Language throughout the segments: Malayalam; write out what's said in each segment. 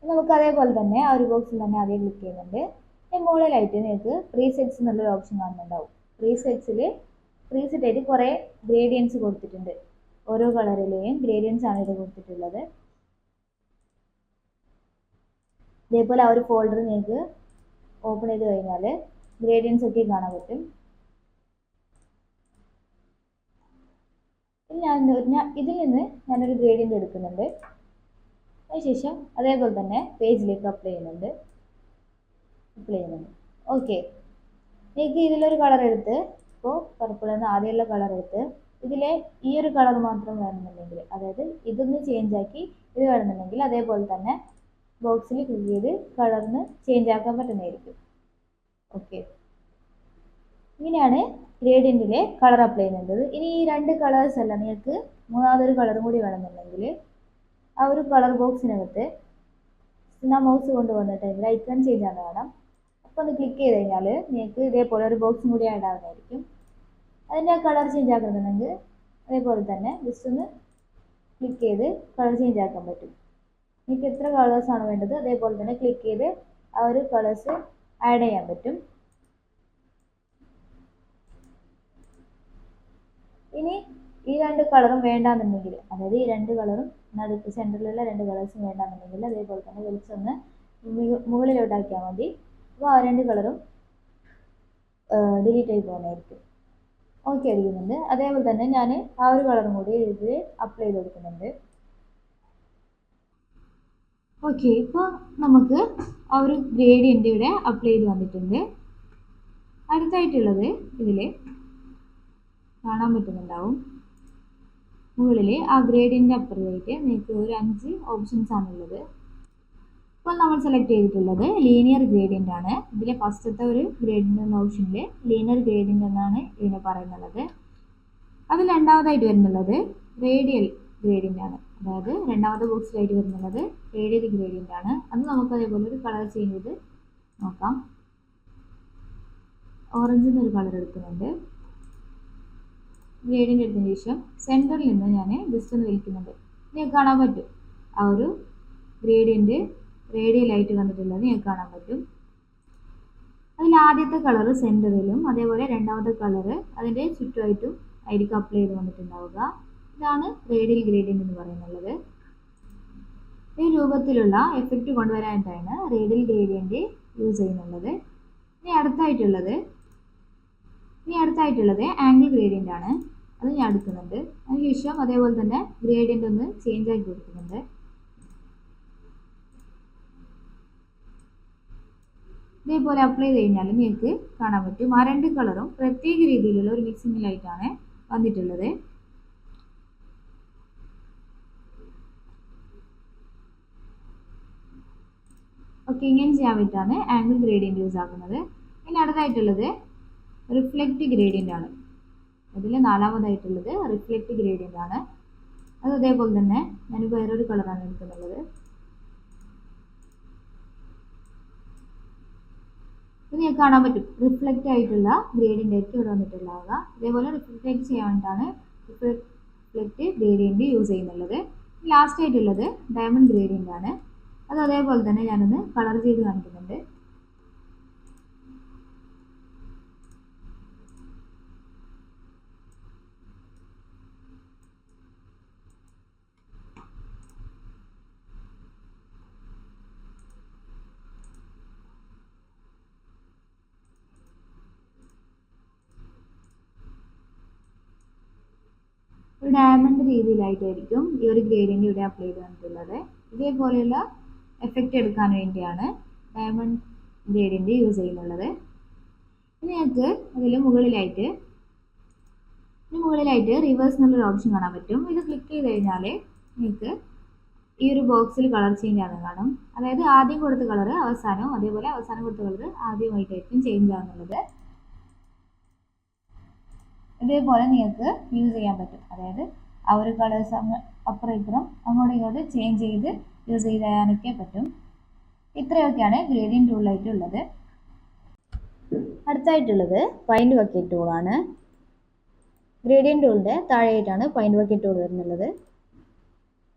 നമുക്ക് അതേപോലെ തന്നെ ആ ഒരു ബോക്സിൽ തന്നെ ആദ്യം ക്ലിക്ക് ചെയ്യുന്നുണ്ട്. മുകളിലായിട്ട് നിങ്ങൾക്ക് പ്രീസെറ്റ്സ് എന്നുള്ളൊരു ഓപ്ഷൻ കാണുന്നുണ്ടാവും. പ്രീസെറ്റ് ആയിട്ട് കുറേ ഗ്രേഡിയൻസ് കൊടുത്തിട്ടുണ്ട്. ഓരോ കളറിലെയും ഗ്രേഡിയൻസ് ആണ് ഇത് കൊടുത്തിട്ടുള്ളത്. ഇതേപോലെ ആ ഒരു ഫോൾഡർ നിങ്ങൾക്ക് ഓപ്പൺ ചെയ്ത് കഴിഞ്ഞാൽ ഗ്രേഡിയൻസ് ഒക്കെ കാണാൻ പറ്റും. ഇതിൽ നിന്ന് ഞാനൊരു ഗ്രേഡിയൻ്റ് എടുക്കുന്നുണ്ട്. അതിനുശേഷം അതേപോലെ തന്നെ പേജിലേക്ക് അപ്ലൈ ചെയ്യുന്നുണ്ട്. ഓക്കെ, എനിക്ക് ഇതിലൊരു കളർ എടുത്ത്, ഇപ്പോൾ പർപ്പിൾ എന്ന ആദ്യമുള്ള കളർ എടുത്ത് ഇതിലെ ഈ ഒരു കളർ മാത്രം വേണമെന്നുണ്ടെങ്കിൽ, അതായത് ഇതൊന്ന് ചേഞ്ച് ആക്കി ഇത് വേണമെന്നുണ്ടെങ്കിൽ അതേപോലെ തന്നെ ബോക്സിൽ ക്ലിക്ക് ചെയ്ത് കളറിന് ചേഞ്ച് ആക്കാൻ പറ്റുന്നതായിരിക്കും. ഓക്കെ, ഇങ്ങനെയാണ് ഗ്രേഡിയൻറ്റിലെ കളർ അപ്ലൈ ചെയ്യുന്നത്. ഇനി ഈ രണ്ട് കളേഴ്സ് അല്ല, നിങ്ങൾക്ക് മൂന്നാമതൊരു കളറും കൂടി വേണമെന്നുണ്ടെങ്കിൽ ആ ഒരു കളർ ബോക്സിനകത്ത് മൗസ് കൊണ്ടുവന്നിട്ട് ഐക്കൺ ചേഞ്ച് ആണ് കാണാം. അപ്പോൾ ഒന്ന് ക്ലിക്ക് ചെയ്ത് കഴിഞ്ഞാൽ നിങ്ങൾക്ക് ഇതേപോലെ ഒരു ബോക്സും കൂടി ആഡ് ആവുന്നതായിരിക്കും. അതിൻ്റെ കളർ ചേഞ്ച് ആക്കണമെന്നുണ്ടെങ്കിൽ അതേപോലെ തന്നെ ജസ്റ്റ് ഒന്ന് ക്ലിക്ക് ചെയ്ത് കളർ ചേഞ്ച് ആക്കാൻ പറ്റും. നിങ്ങൾക്ക് എത്ര കളേഴ്സ് ആണ് വേണ്ടത് അതേപോലെ തന്നെ ക്ലിക്ക് ചെയ്ത് ആ ഒരു കളേഴ്സ് ആഡ് ചെയ്യാൻ പറ്റും. ഇനി ഈ രണ്ട് കളറും വേണ്ടാന്നുണ്ടെങ്കിൽ, അതായത് ഈ രണ്ട് കളറും നടുക്ക് സെൻറ്ററിലുള്ള രണ്ട് കളേഴ്സും വേണ്ടാന്നുണ്ടെങ്കിൽ അതേപോലെ തന്നെ വലിച്ചൊന്ന് മുകളിലോട്ടാക്കിയാൽ മതി. അപ്പോൾ ആ രണ്ട് കളറും ഡിലീറ്റ് ആയി പോകുന്നതായിരിക്കും. ഓക്കെ അടിക്കുന്നുണ്ട്. അതേപോലെ തന്നെ ഞാൻ ആ ഒരു കളറും കൂടി ഇതിൽ അപ്ലൈ ചെയ്ത് കൊടുക്കുന്നുണ്ട്. ഓക്കെ, ഇപ്പോൾ നമുക്ക് ആ ഒരു ഗ്രേഡിയൻ്റ് ഇവിടെ അപ്ലൈ ചെയ്ത് വന്നിട്ടുണ്ട്. അടുത്തായിട്ടുള്ളത് ഇതിൽ കാണാൻ പറ്റുന്നുണ്ടാവും. മുകളിൽ ആ ഗ്രേഡിയൻ്റ് അപ്പുറത്തായിട്ട് നിങ്ങൾക്ക് ഒരു 5 ഓപ്ഷൻസ് ആണുള്ളത്. ഇപ്പോൾ നമ്മൾ സെലക്ട് ചെയ്തിട്ടുള്ളത് ലീനിയർ ഗ്രേഡിയൻ്റ് ആണ്. ഇതിലെ ഫസ്റ്റത്തെ ഒരു ഗ്രേഡിയൻ്റ് എന്ന ഓപ്ഷനിൽ ലീനിയർ ഗ്രേഡിയൻ്റ് എന്നാണ് ഇതിനെ പറയുന്നത്. അതിൽ രണ്ടാമതായിട്ട് വരുന്നുള്ളത് റേഡിയൽ ഗ്രേഡിയൻ്റ് ആണ്. അതായത് രണ്ടാമത്തെ ബോക്സിലായിട്ട് വരുന്നുള്ളത് റേഡിയൽ ഗ്രേഡിയൻ്റ് ആണ്. അത് നമുക്ക് അതേപോലെ ഒരു കളർ ചേഞ്ച് ചെയ്ത് നോക്കാം. ഓറഞ്ചിൽ നിന്നൊരു കളർ എടുക്കുന്നുണ്ട്. ഗ്രേഡിയൻ്റ് എടുത്തതിന് ശേഷം സെൻറ്ററിൽ നിന്ന് ഞാൻ ജസ്റ്റ് ഒന്ന് വലിക്കുന്നുണ്ട്. നിങ്ങൾക്ക് കാണാൻ പറ്റും ആ ഒരു ഗ്രേഡിയൻ്റ് റേഡിയലായിട്ട് വന്നിട്ടുള്ളത് നിങ്ങൾക്ക് കാണാൻ പറ്റും. അതിൽ ആദ്യത്തെ കളർ സെൻറ്ററിലും അതേപോലെ രണ്ടാമത്തെ കളർ അതിൻ്റെ ചുറ്റുമായിട്ടും ആയിരിക്കും അപ്ലൈ ചെയ്ത് വന്നിട്ടുണ്ടാവുക. ഇതാണ് റേഡിയൽ ഗ്രേഡിയൻ്റ് എന്ന് പറയുന്നത്. ഈ രൂപത്തിലുള്ള എഫക്റ്റ് കൊണ്ടുവരാനായിട്ടാണ് റേഡിയൽ ഗ്രേഡിയൻ്റ് യൂസ് ചെയ്യുന്നുള്ളത്. ഇനി അടുത്തായിട്ടുള്ളത് ആംഗിൾ ഗ്രേഡിയൻ്റ് ആണ്. അത് ഞാൻ എടുക്കുന്നുണ്ട്. അതിനുശേഷം അതേപോലെ തന്നെ ഗ്രേഡിയൻ്റ് ഒന്ന് ചേഞ്ച് ആക്കി കൊടുക്കുന്നുണ്ട്. ഇതേപോലെ അപ്ലൈ ചെയ്ത് കഴിഞ്ഞാൽ നിങ്ങൾക്ക് കാണാൻ പറ്റും ആ രണ്ട് കളറും പ്രത്യേക രീതിയിലുള്ള ഒരു മിക്സിങ്ങിലായിട്ടാണ് വന്നിട്ടുള്ളത്. ഓക്കെ, ഇങ്ങനെ ചെയ്യാൻ വേണ്ടിയിട്ടാണ് ആംഗിൾ ഗ്രേഡിയൻ്റ് യൂസ് ആക്കുന്നത്. ഇനി അടുത്തായിട്ടുള്ളത് റിഫ്ലക്റ്റ് ഗ്രേഡിയൻ്റ് ആണ്. അതിൽ നാലാമതായിട്ടുള്ളത് റിഫ്ലക്റ്റ് ഗ്രേഡിയൻ്റ് ആണ്. അത് അതേപോലെ തന്നെ ഞാൻ വേറൊരു കളറാണ് എടുക്കുന്നുള്ളത്. ഇത് നിങ്ങൾക്ക് കാണാൻ പറ്റും റിഫ്ലക്റ്റ് ആയിട്ടുള്ള ഗ്രേഡിയൻ്റ് ആയിരിക്കും ഇവിടെ വന്നിട്ടുണ്ടാവുക. ഇതേപോലെ റിഫ്ലക്റ്റ് ചെയ്യാൻ വേണ്ടിയിട്ടാണ് റിഫ്ലക്റ്റ് ഗ്രേഡിയൻ്റ് യൂസ് ചെയ്യുന്നുള്ളത്. ലാസ്റ്റ് ആയിട്ടുള്ളത് ഡയമണ്ട് ഗ്രേഡിയൻ്റ് ആണ്. അത് അതേപോലെ തന്നെ ഞാനൊന്ന് കളർ ചെയ്ത് കാണിക്കുന്നുണ്ട്. ഒരു ഡയമണ്ട് രീതിയിലായിട്ടായിരിക്കും ഈ ഒരു ഗ്രേഡിയൻ്റ് ഇവിടെ അപ്ലൈ ചെയ്ത് വന്നിട്ടുള്ളത്. ഇതേപോലെയുള്ള എഫക്റ്റ് എടുക്കാൻ വേണ്ടിയാണ് ഡയമണ്ട് ഗ്രേഡിയൻ്റ് യൂസ് ചെയ്യുന്നുള്ളത്. ഇനി നിങ്ങൾക്ക് അതിൽ മുകളിലായിട്ട് റിവേഴ്സ് എന്നുള്ളൊരു ഓപ്ഷൻ കാണാൻ പറ്റും. ഇത് ക്ലിക്ക് ചെയ്ത് കഴിഞ്ഞാൽ നിങ്ങൾക്ക് ഈ ഒരു ബോക്സിൽ കളർ ചേഞ്ച് ആണെന്ന് കാണും. അതായത് ആദ്യം കൊടുത്ത കളർ അവസാനവും അതേപോലെ അവസാനം കൊടുത്ത കളർ ആദ്യമായിട്ടായിരിക്കും ചേഞ്ച് ആവുന്നുള്ളത്. ഇതേപോലെ നിങ്ങൾക്ക് യൂസ് ചെയ്യാൻ പറ്റും. അതായത് ആ ഒരു കളേഴ്സ് അപ്പുറം ഇപ്പുറം അങ്ങോട്ടും ഇങ്ങോട്ടും ചേഞ്ച് ചെയ്ത് യൂസ് ചെയ്യാനൊക്കെ പറ്റും. ഇത്രയൊക്കെയാണ് ഗ്രേഡിയൻ്റ് ടൂളായിട്ടുള്ളത്. അടുത്തായിട്ടുള്ളത് ഫൈൻഡ് ബക്കറ്റ് ടൂളാണ്. ഗ്രേഡിയൻ്റ് ടൂളിൻ്റെ താഴെയായിട്ടാണ് ഫൈൻഡ് ബക്കറ്റ് ടൂൾ വരുന്നുള്ളത്.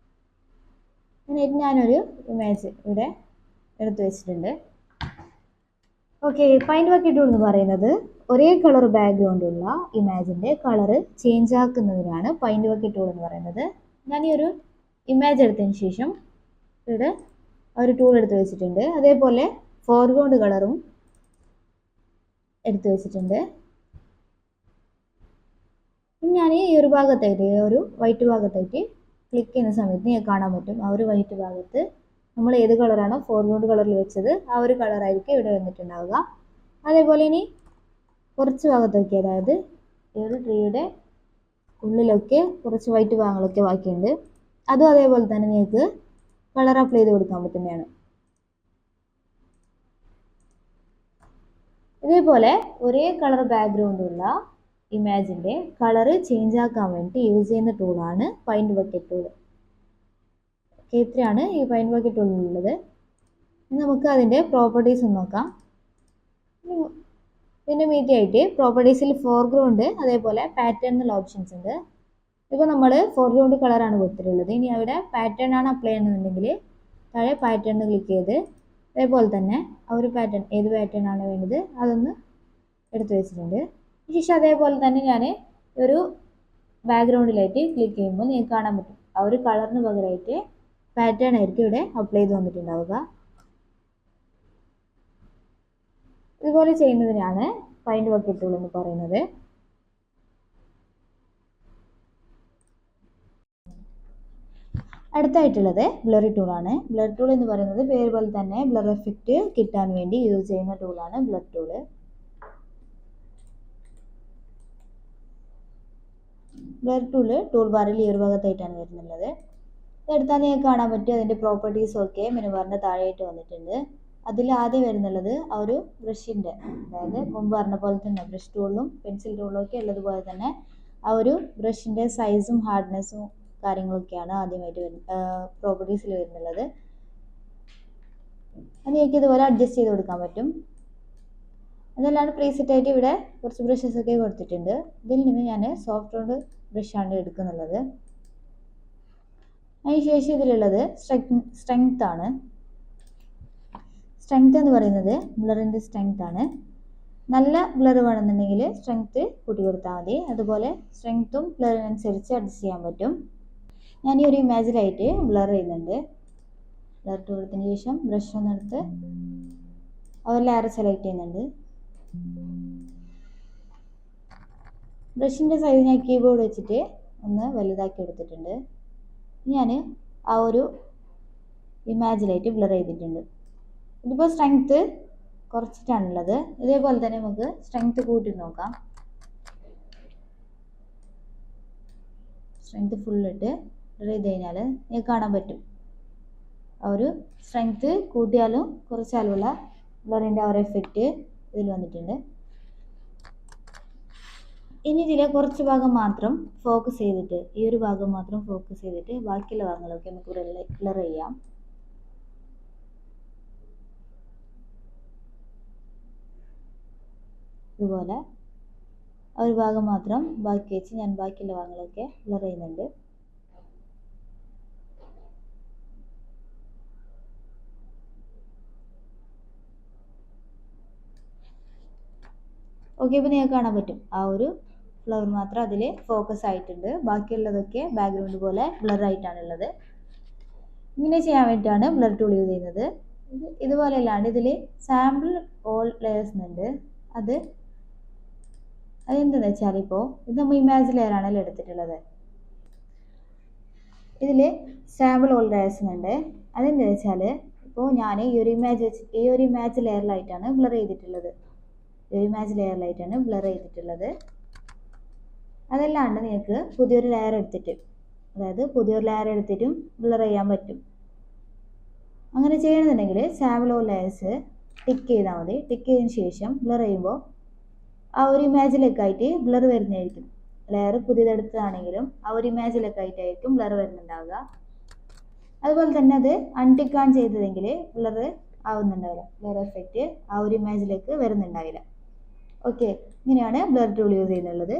അതിനായിട്ട് ഞാനൊരു ഇമേജ് ഇവിടെ എടുത്തു വെച്ചിട്ടുണ്ട്. ഓക്കെ, പൈൻറ്റ് ബക്കറ്റ് ടൂൾ എന്ന് പറയുന്നത് ഒരേ കളർ ബാക്ക്ഗ്രൗണ്ടുള്ള ഇമേജിൻ്റെ കളറ് ചേഞ്ച് ആക്കുന്നതിനാണ് പൈൻറ്റ് ബക്കറ്റ് ടൂൾ എന്ന് പറയുന്നത്. ഞാൻ ഈ ഒരു ഇമേജ് എടുത്തതിന് ശേഷം ഇവിടെ ഒരു ടൂൾ എടുത്ത് വെച്ചിട്ടുണ്ട്. അതേപോലെ ഫോർഗ്രൗണ്ട് കളറും എടുത്ത് വെച്ചിട്ടുണ്ട്. ഞാൻ ഈ ഒരു ഭാഗത്തായിട്ട്, ഒരു വൈറ്റ് ഭാഗത്തായിട്ട് ക്ലിക്ക് ചെയ്യുന്ന സമയത്ത് നിങ്ങൾക്ക് കാണാൻ പറ്റും ആ ഒരു വൈറ്റ് ഭാഗത്ത് നമ്മൾ ഏത് കളറാണോ ഫോർഗ്രൗണ്ട് കളറിൽ വെച്ചത് ആ ഒരു കളറായിരിക്കും ഇവിടെ വന്നിട്ടുണ്ടാവുക. അതേപോലെ ഇനി കുറച്ച് ഭാഗത്തൊക്കെ, അതായത് ഈ ഒരു ട്രീയുടെ ഉള്ളിലൊക്കെ കുറച്ച് വൈറ്റ് ഭാഗങ്ങളൊക്കെ ബാക്കിയുണ്ട്. അതും അതേപോലെ തന്നെ നിങ്ങൾക്ക് കളർ അപ്ലൈ ചെയ്ത് കൊടുക്കാൻ പറ്റുന്നതാണ്. ഇതേപോലെ ഒരേ കളർ ബാക്ക്ഗ്രൗണ്ടുള്ള ഇമേജിൻ്റെ കളറ് ചേഞ്ച് ആക്കാൻ വേണ്ടി യൂസ് ചെയ്യുന്ന ടൂളാണ് പൈൻറ്റ് ബക്കറ്റ് ടൂൾ. ഇത്രയാണ് ഈ പൈൻറ്റ് ബക്കറ്റ് ടൂളിലുള്ളത്. നമുക്ക് അതിൻ്റെ പ്രോപ്പർട്ടീസ് നോക്കാം. ഇതിൻ്റെ മീതിയായിട്ട് പ്രോപ്പർട്ടീസിൽ ഫോർഗ്രൗണ്ട് അതേപോലെ പാറ്റേൺ എന്നുള്ള ഓപ്ഷൻസ് ഉണ്ട്. ഇപ്പോൾ നമ്മൾ ഫോർഗ്രൗണ്ട് കളറാണ് കൊടുത്തിട്ടുള്ളത്. ഇനി അവിടെ പാറ്റേൺ ആണ് അപ്ലൈ ചെയ്യുന്നുണ്ടെങ്കിൽ താഴെ പാറ്റേൺ ക്ലിക്ക് ചെയ്ത് അതേപോലെ തന്നെ ആ ഒരു പാറ്റേൺ, ഏത് പാറ്റേൺ ആണ് വേണ്ടത് അതൊന്ന് എടുത്തു വെച്ചിട്ടുണ്ട്. ശേഷം അതേപോലെ തന്നെ ഞാൻ ഒരു ബാക്ക്ഗ്രൗണ്ടിലായിട്ട് ക്ലിക്ക് ചെയ്യുമ്പോൾ നിങ്ങൾക്ക് കാണാൻ പറ്റും ആ ഒരു കളറിന് പകരമായിട്ട് പാറ്റേൺ ആയിരിക്കും ഇവിടെ അപ്ലൈ ചെയ്ത് വന്നിട്ടുണ്ടാവുക. ഇതുപോലെ ചെയ്യുന്നതിനാണ് പൈൻറ്റ് ബക്കറ്റ് ടൂൾ എന്ന് പറയുന്നത്. അടുത്തായിട്ടുള്ളത് ബ്ലറി ടൂളാണ്. ബ്ലർ ടൂൾ എന്ന് പറയുന്നത് പേര് പോലെ തന്നെ ബ്ലർ എഫക്റ്റ് കിട്ടാൻ വേണ്ടി യൂസ് ചെയ്യുന്ന ടൂളാണ് blur tool. Blur tool tool ബാറിൽ ഈ ഒരു ഭാഗത്തായിട്ടാണ് വരുന്നുള്ളത്. ഇതെടുത്താൽ നിങ്ങൾക്ക് കാണാൻ പറ്റും അതിൻ്റെ പ്രോപ്പർട്ടീസും ഒക്കെ മെനു ബാറിൻ്റെ താഴെയായിട്ട് വന്നിട്ടുണ്ട്. അതിൽ ആദ്യം വരുന്നുള്ളത് ആ ഒരു ബ്രഷിൻ്റെ, അതായത് മുമ്പ് പറഞ്ഞ പോലെ തന്നെ ബ്രഷ് ടൂളും പെൻസിൽ ടൂളും ഒക്കെ ഉള്ളതുപോലെ തന്നെ ആ ഒരു ബ്രഷിൻ്റെ സൈസും ഹാർഡ്നെസ്സും കാര്യങ്ങളൊക്കെയാണ് ആദ്യമായിട്ട് പ്രോപ്പർട്ടീസിൽ വരുന്നുള്ളത്. അത് നിങ്ങൾക്ക് ഇതുപോലെ അഡ്ജസ്റ്റ് ചെയ്ത് കൊടുക്കാൻ പറ്റും. അതല്ലാണ്ട് പ്രീസെറ്റ് ആയിട്ട് ഇവിടെ കുറച്ച് ബ്രഷസ് ഒക്കെ കൊടുത്തിട്ടുണ്ട്. ഇതിൽ നിന്ന് ഞാൻ സോഫ്റ്റ് റൗണ്ട് ബ്രഷാണ് എടുക്കുന്നുള്ളത്. അതിനുശേഷം ഇതിലുള്ളത് സ്ട്രെങ്ത് ആണ്. സ്ട്രെങ്ത് എന്ന് പറയുന്നത് ബ്ലറിൻ്റെ സ്ട്രെങ്ത് ആണ്. നല്ല ബ്ലർ വേണമെന്നുണ്ടെങ്കിൽ സ്ട്രെങ്ത് കൂട്ടി കൊടുത്താൽ മതി. അതുപോലെ സ്ട്രെങ്ത്തും ബ്ലറിനനുസരിച്ച് അഡ്ജസ്റ്റ് ചെയ്യാൻ പറ്റും. ഞാൻ ഈ ഒരു ഇമേജിലായിട്ട് ബ്ലർ ചെയ്യുന്നുണ്ട്. ബ്ലർ ഇട്ട് കൊടുത്തതിന് ശേഷം ബ്രഷ് ഒന്നെടുത്ത് ഒരു ലെയർ സെലക്ട് ചെയ്യുന്നുണ്ട്. ബ്രഷിൻ്റെ സൈസ് ഞാൻ കീബോർഡ് വെച്ചിട്ട് ഒന്ന് വലുതാക്കി എടുത്തിട്ടുണ്ട്. ഞാൻ ആ ഒരു ഇമേജിലായിട്ട് ബ്ലർ ചെയ്തിട്ടുണ്ട്. ഇതിപ്പോൾ സ്ട്രെങ്ത് കുറച്ചിട്ടാണുള്ളത്. ഇതേപോലെ തന്നെ നമുക്ക് സ്ട്രെങ്ത് കൂട്ടി നോക്കാം. സ്ട്രെങ്ത് ഫുള്ളിട്ട് ബ്ലർ ചെയ്ത് കഴിഞ്ഞാൽ നിങ്ങൾക്ക് കാണാൻ പറ്റും ആ ഒരു സ്ട്രെങ്ത് കൂട്ടിയാലും കുറച്ചാലുമുള്ള ബ്ലറിൻ്റെ ആ ഒരു എഫക്റ്റ് ഇതിൽ വന്നിട്ടുണ്ട്. ഇനി ഇതിലെ കുറച്ച് ഭാഗം മാത്രം ഫോക്കസ് ചെയ്തിട്ട്, ഈ ഒരു ഭാഗം മാത്രം ഫോക്കസ് ചെയ്തിട്ട് ബാക്കിയുള്ള ഭാഗങ്ങളൊക്കെ നമുക്ക് ബ്ലർ ചെയ്യാം. ഇതുപോലെ ആ ഒരു ഭാഗം മാത്രം ബാക്കി വെച്ച് ഞാൻ ബാക്കിയുള്ള ഭാഗങ്ങളൊക്കെ ബ്ലർ ചെയ്യുന്നുണ്ട്. ഓക്കെ, ഇപ്പോൾ നിങ്ങൾക്ക് കാണാൻ പറ്റും ആ ഒരു ഫ്ലവർ മാത്രം അതിൽ ഫോക്കസ് ആയിട്ടുണ്ട്. ബാക്കിയുള്ളതൊക്കെ ബാക്ക്ഗ്രൗണ്ട് പോലെ ബ്ലർ ആയിട്ടാണുള്ളത്. ഇങ്ങനെ ചെയ്യാൻ വേണ്ടിയിട്ടാണ് ബ്ലർ ടൂൾ യൂസ് ചെയ്യുന്നത്. ഇതുപോലെ അല്ലാണ്ട് ഇതിൽ സാമ്പിൾ ഓൾ ലെയേഴ്സ് ഉണ്ട്. അതെന്താണെന്ന് വെച്ചാൽ ഇപ്പോൾ ഇത് നമ്മൾ ഇമേജ് ലെയർ ആണല്ലോ എടുത്തിട്ടുള്ളത്. ഇതിൽ സാമ്പിൾ ഓൾ ലെയേഴ്സ് ഉണ്ട്. അതെന്താണെന്ന് വെച്ചാൽ ഇപ്പോൾ ഞാൻ ഈ ഒരു ഇമേജ് ലെയറിലായിട്ടാണ് ബ്ലർ ചെയ്തിട്ടുള്ളത്. അതല്ലാണ്ട് നിങ്ങൾക്ക് പുതിയൊരു ലെയർ എടുത്തിട്ടും ബ്ലർ ചെയ്യാൻ പറ്റും. അങ്ങനെ ചെയ്യണമെന്നുണ്ടെങ്കിൽ സാമ്പിൾ ഓൾ ലെയേഴ്സ് ടിക്ക് ചെയ്താൽ മതി. ടിക്ക് ചെയ്തതിന് ശേഷം ബ്ലർ ചെയ്യുമ്പോൾ ആ ഒരു ഇമേജിലൊക്കെ ആയിട്ട് ബ്ലർ വരുന്നതായിരിക്കും. ലെയർ പുതിയതെടുത്തതാണെങ്കിലും ആ ഒരു ഇമേജിലൊക്കെ ആയിട്ടായിരിക്കും ബ്ലർ വരുന്നുണ്ടാവുക. അതുപോലെ തന്നെ അത് അൺടിക്ക് ഓൺ ചെയ്തതെങ്കിൽ ബ്ലർ ആവുന്നുണ്ടാവില്ല, ബ്ലർ എഫക്റ്റ് ആ ഒരു ഇമേജിലേക്ക് വരുന്നുണ്ടാവില്ല. ഓക്കെ, ഇങ്ങനെയാണ് ബ്ലർ ടൂൾ യൂസ് ചെയ്യുന്നുള്ളത്.